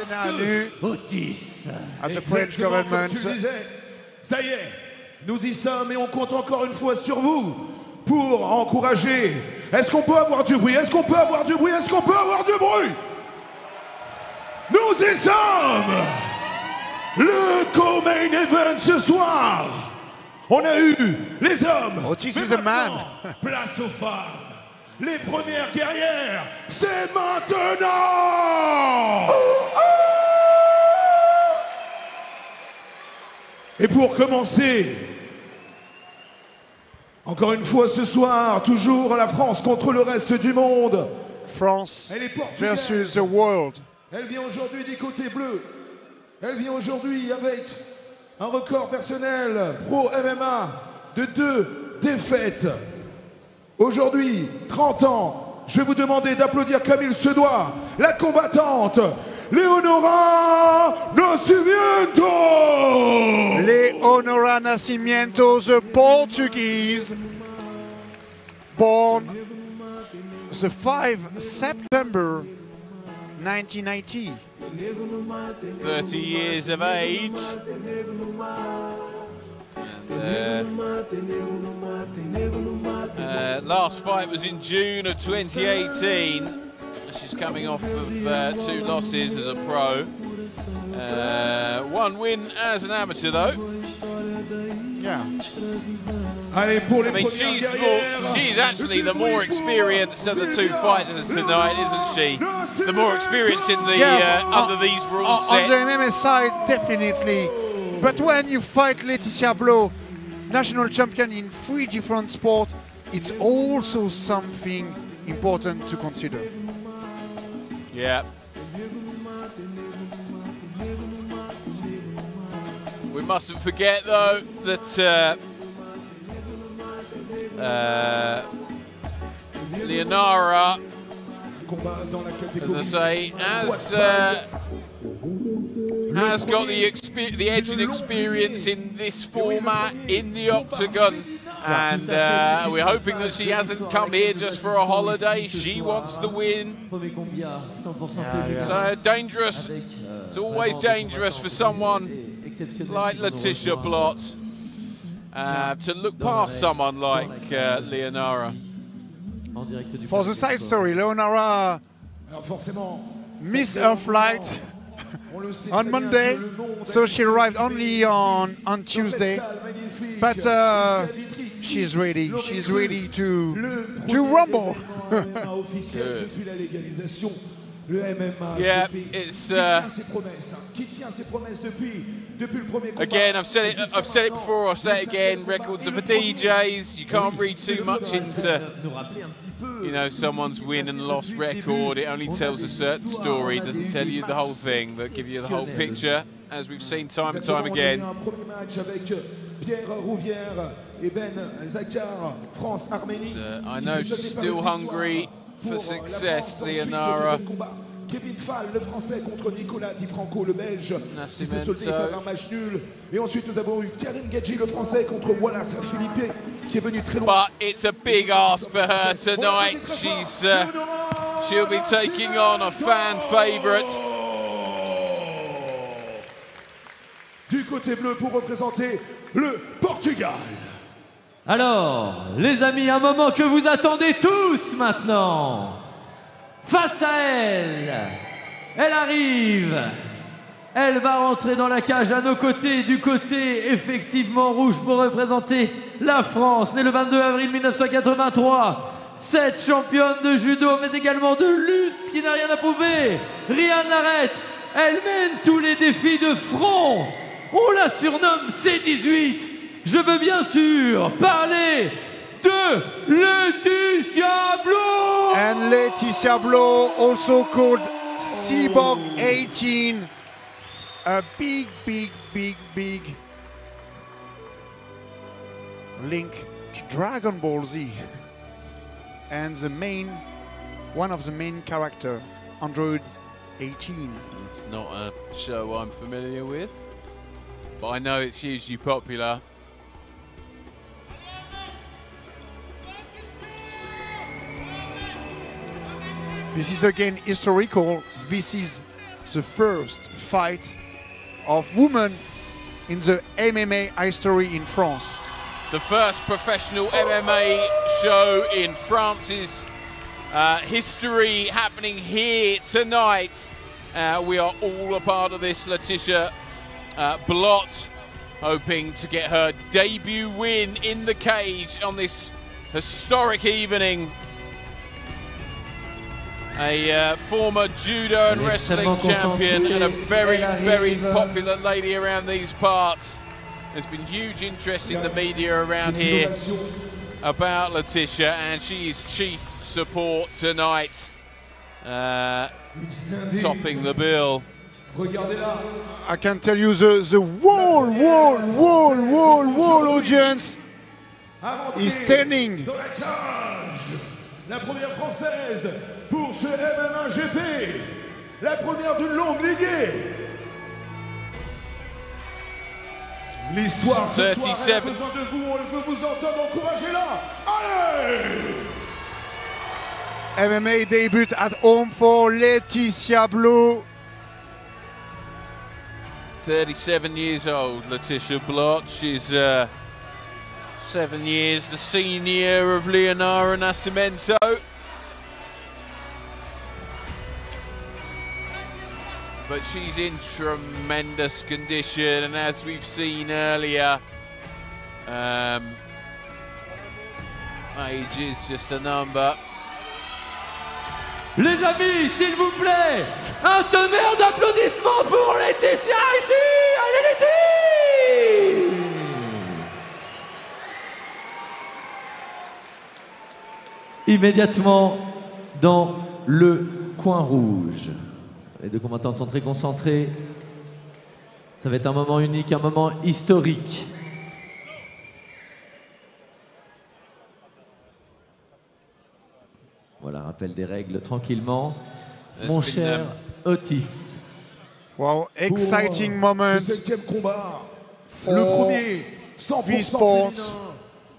tenait à nu. Otis. At the French government. Comme tu le disais, ça y est, nous y sommes et on compte encore une fois sur vous pour encourager. Est-ce qu'on peut avoir du bruit? Est-ce qu'on peut avoir du bruit? Est-ce qu'on peut avoir du bruit? Nous y sommes! Le co-main event ce soir! On a eu les hommes! Otis mais is a man. maintenant, place aux femmes! Les premières guerrières, c'est maintenant! Et pour commencer, encore une fois ce soir, toujours la France contre le reste du monde. France Elle est portugaise. versus the world. Elle vient aujourd'hui du côté bleu. Elle vient aujourd'hui avec un record personnel pro MMA de 2 défaites. Aujourd'hui, 30 ans, je vais vous demander d'applaudir comme il se doit la combattante Leonora Nascimento. Leonora Nascimento, the Portuguese, born the 5 September 1990. 30 years of age. And, last fight was in June of 2018. She's coming off of 2 losses as a pro. 1 win as an amateur though. Yeah. Allez, pour les I mean, she's actually the more experienced of the 2 fighters tonight, isn't she? The more experience in the under these rules On the set. MMA side, definitely. But when you fight Laetitia Blow, national champion in 3 different sports, it's also something important to consider. Yeah. We mustn't forget though that Leonora, as I say, has got the edge and experience in this format in the octagon, and we're hoping that she hasn't come here just for a holiday. She wants the win. So dangerous. It's always dangerous for someone like Laetitia Blott to look past someone like Leonora. For the side story, Leonora missed her flight on Monday, so she arrived only on Tuesday. But she's ready. She's ready to rumble. Yeah, it's again. I've said it before. I'll say it again. Records are for DJs. You can't read too much into, you know, someone's win and loss record. It only tells a certain story. It doesn't tell you the whole thing, but give you the whole picture, as we've seen time and time again. I know she's still hungry for success, Leonora. Kevin Fall, le français, contre Nicolas Di Franco, le belge, qui s'est soldé par un match nul. Et ensuite, nous avons eu Karim Gadji, le français, contre Wallace Philippe, qui est venu très loin. But it's a big ask for her tonight. She'll be taking on a fan favourite. Du côté bleu pour représenter le Portugal. Alors, les amis, un moment que vous attendez tous maintenant. Face à elle, elle arrive. Elle va rentrer dans la cage à nos côtés, du côté effectivement rouge pour représenter la France, née le 22 avril 1983. 7 championne de judo, mais également de lutte, qui n'a rien à prouver. Ryan Arrête, elle mène tous les défis de front. On la surnomme C18. Je veux bien sûr parler de Laetitia Blow. And Laetitia Blow, also called Cyborg 18, a big link to Dragon Ball Z, and one of the main character, Android 18. It's not a show I'm familiar with, but I know it's hugely popular. This is again historical. This is the first fight of women in the MMA history in France. The first professional MMA show in France's history happening here tonight. We are all a part of this. Laetitia Blot hoping to get her debut win in the cage on this historic evening. A former judo and wrestling champion and a very, very popular lady around these parts. There's been huge interest in the media around here about Laetitia, and she is chief support tonight, topping the bill. I can tell you the whole audience is standing. La première française pour ce MMA GP, la première d'une longue lignée. L'histoire ce soir, elle a besoin de vous, on veut vous entendre, encouragez-la. Allez! MMA debut at home for Laetitia Blot. 37 years old, Laetitia Blot. She's 7 years the senior of Leonardo Nascimento. But she's in tremendous condition, and as we've seen earlier, age is just a number. Les amis, s'il vous plaît, un tonnerre d'applaudissements pour Laetitia ici. Allez Laetitia! Immédiatement dans le coin rouge. Les deux combattants sont très concentrés. Ça va être un moment unique, un moment historique. Voilà, rappel des règles tranquillement. Mon cher Otis. Wow, exciting moment. Ce 7e combat. Le premier, 100% féminin.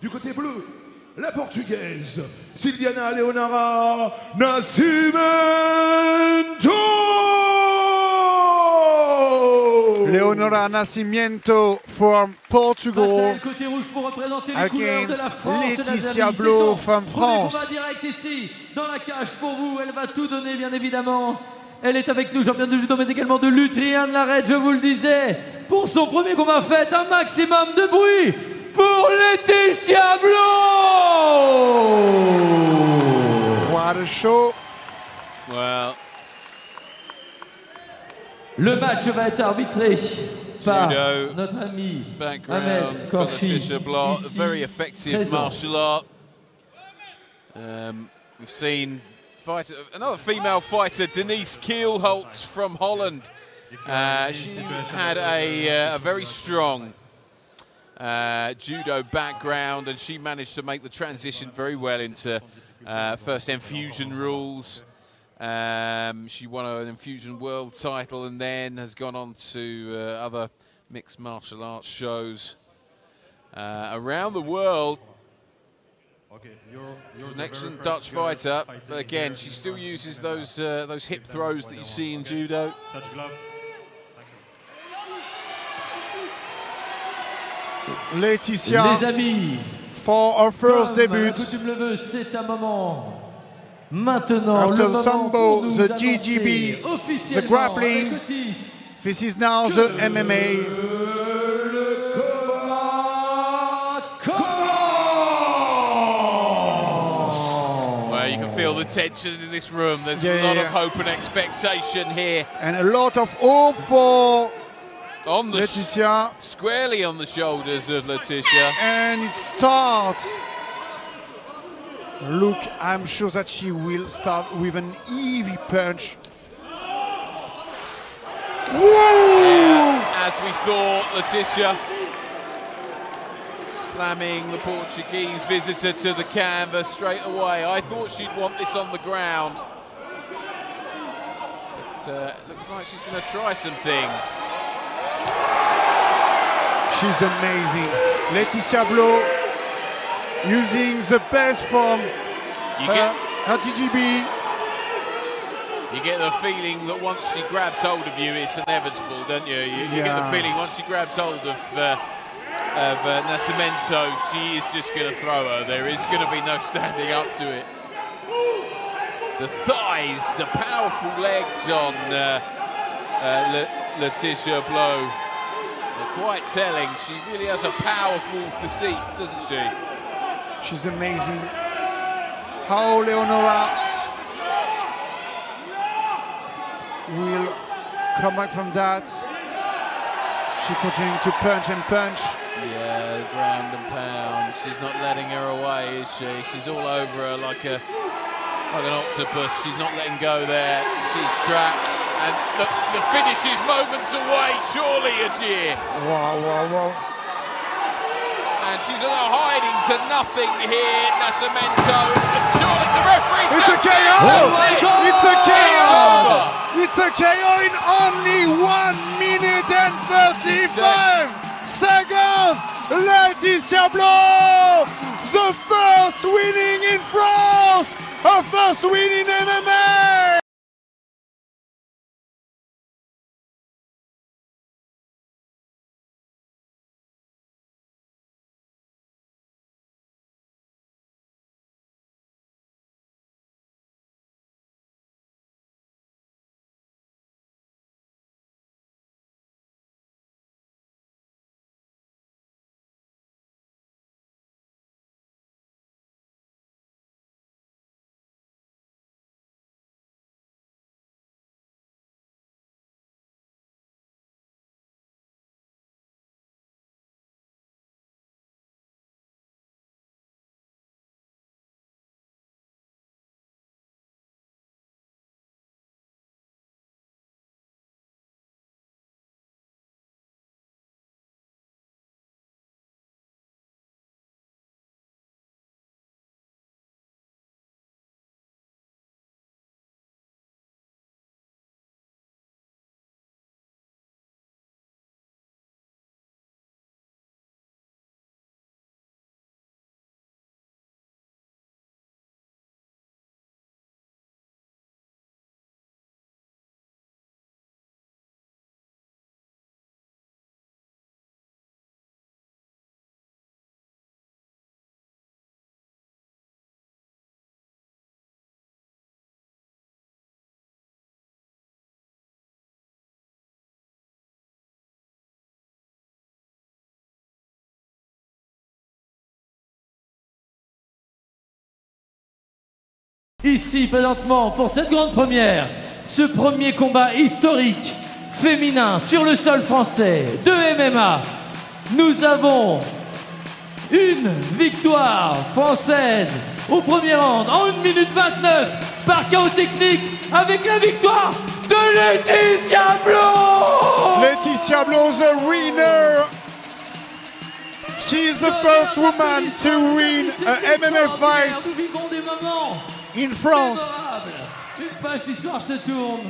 Du côté bleu, la portugaise, Silviana Leonara Nascimento. Leonora Nascimento from Portugal Côté rouge pour représenter les couleurs de la against France. Laetitia Blot from France. Combat direct ici, dans la cage pour vous. Elle va tout donner, bien évidemment. Elle est avec nous, championne de judo, mais également de lutte. Ryan Larrette, je vous le disais, pour son premier combat, faites un maximum de bruit pour Laetitia Blot. What a show. Well, le match va être arbitré par judo notre ami background Ahmed for Korchi. Laetitia Blot, a Ici, very effective présent. martial art. We've seen another female fighter, Denise Kielholtz from Holland. She had a very strong judo background, and she managed to make the transition very well into first Infusion rules. She won an Infusion World title and then has gone on to other mixed martial arts shows around the world. An excellent Dutch fighter, but again, she still uses those hip throws that you see in judo. Laetitia, Les amis, for her first debut. c'est un moment. Maintenant, After le moment Sambo, pour nous the d'annoncer GGB, officiellement the grappling, avec Otis, this is now the MMA. Well, you can feel the tension in this room. There's a lot of hope and expectation here. And a lot of hope for On the Laetitia. Squarely on the shoulders of Laetitia. And it starts. Look, I'm sure that she will start with an heavy punch. Whoa! As we thought, Laetitia slamming the Portuguese visitor to the canvas straight away. I thought she'd want this on the ground. But it looks like she's going to try some things. She's amazing. Laetitia Blot using the best from her GGB. You get the feeling that once she grabs hold of you, it's inevitable, don't you? You get the feeling once she grabs hold of Nascimento, she is just going to throw her. There is going to be no standing up to it. The thighs, the powerful legs on Laetitia Blo are quite telling. She really has a powerful physique, doesn't she? She's amazing. How Leonora will come back from that. She continuing to punch and punch. Yeah, ground and pound. She's not letting her away, is she? She's all over her like an octopus. She's not letting go there. She's trapped. And the finish is moments away, surely, Ajir. Wow. And she's not hiding to nothing here, Nascimento. And surely the referee's It's a KO! It's a KO! It's a KO in only 1 minute and 35 seconds! Laetitia Blo! The first winning in France! Her first win in MMA! Ici, présentement, pour cette grande première, ce premier combat historique féminin sur le sol français de MMA, nous avons une victoire française au premier round en 1 minute 29 par KO technique avec la victoire de Laetitia Blo! Laetitia Blo, the winner! She's the first woman to win a MMA fight in France. Une page d'histoire se tourne.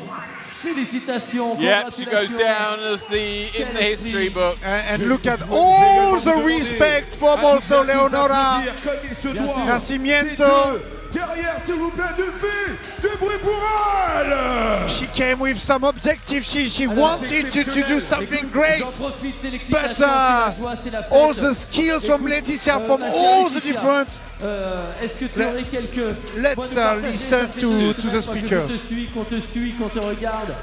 Félicitations. Yep, she goes down as in the history books. And look at all the respect for also Leonora Nascimento. Derrière, s'il vous plaît, du bruit pour elle. She came with some objective. She wanted to do something great, but all the skills from Laetitia, from all the different. Est-ce que tu aurais quelques... Let's listen to the speakers. Qu'on te suit, qu'on te regarde.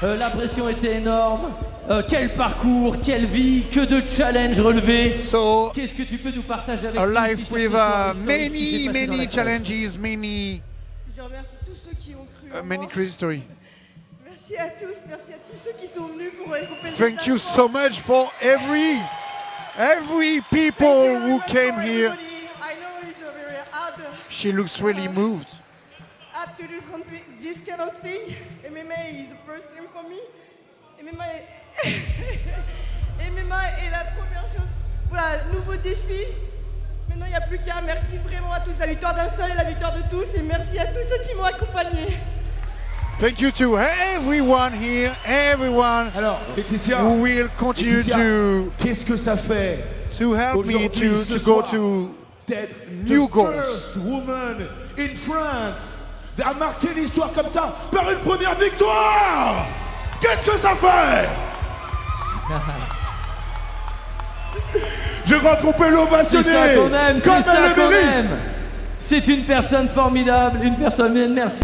La pression était énorme. Quel parcours, quelle vie, que de challenges relevés. So, qu'est-ce que tu peux nous partager avec a nous life with many challenges, many. Je remercie tous ceux qui ont cru en many moi. crazy stories. Merci à tous ceux qui sont venus pour accompagner. Thank you so much for every people who came here. I know it's very hard. She looks really moved. Hard to do something, this kind of thing. MMA is the first time for me. MMA est la première chose. Voilà, nouveau défi. Maintenant, il n'y a plus qu'à. Merci vraiment à tous. La victoire d'un seul est la victoire de tous. Et merci à tous ceux qui m'ont accompagné. Thank you to everyone here, everyone. Alors, Laetitia, who will continue Laetitia, to qu'est-ce que ça fait to help me to go to d'être new the goals. first woman in France à marquer l'histoire comme ça par une première victoire. Qu'est-ce que ça fait? Je crois qu'on peut l'ovationner. C'est ça qu'on aime, comme c'est ça elle le qu'on mérite. aime. C'est une personne formidable, une personne bien, merci.